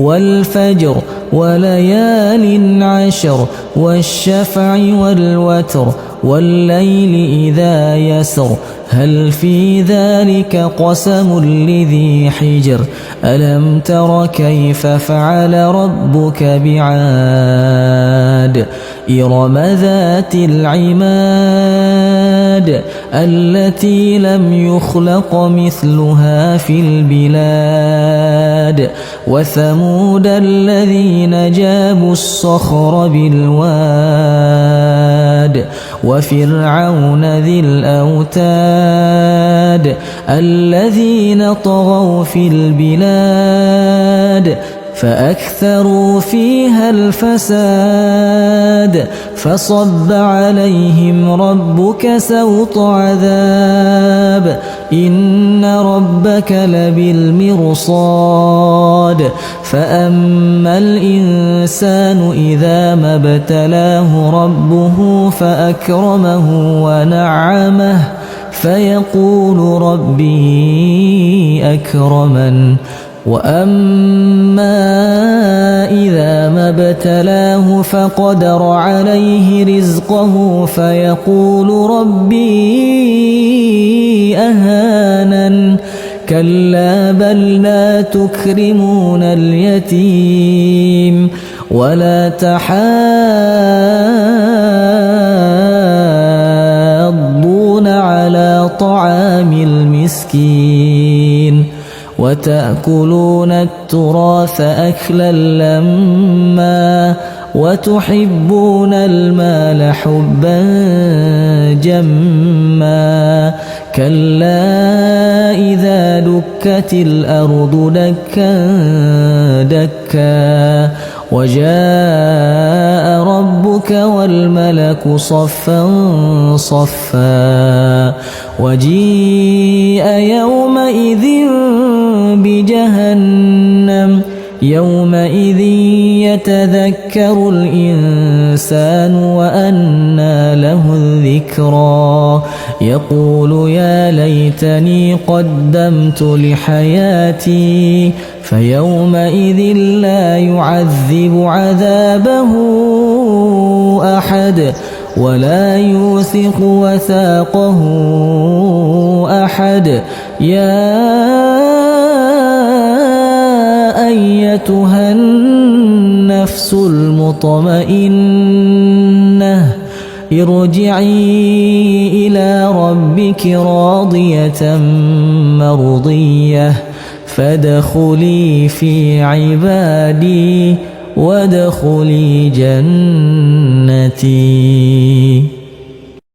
والفجر وليال عشر والشفع والوتر والليل إذا يسر هل في ذلك قسم لذي حجر ألم تر كيف فعل ربك بعاد إرم ذات العماد التي لم يخلق مثلها في البلاد وثمود الذين جابوا الصخر بالواد وفرعون ذي الأوتاد الذين طغوا في البلاد فأكثروا فيها الفساد فصب عليهم ربك سوط عذاب إن ربك لبالمرصاد فأما الإنسان إذا ما ابتلاه ربه فأكرمه ونعمه فيقول ربي أكرمن وأما إذا ما ابتلاه فقدر عليه رزقه فيقول ربي أهانن كلا بل لا تكرمون اليتيم ولا تحاضون على طعام المسكين وتأكلون التراث أكلا لما وتحبون المال حبا جما كلا إذا دكت الأرض دكا دكا وجاء ربك والملك صفا صفا وجيء يومئذ بجهنم يومئذ يتذكر الإنسان وأنى له الذكرى يقول يا ليتني قدمت لحياتي فيومئذ لا يعذب عذابه أحد ولا يوثق وثاقه أحد يا أيتها النفس المطمئنة ارجعي إلى ربك راضية مرضية فادخلي في عبادي وادخلي جنتي.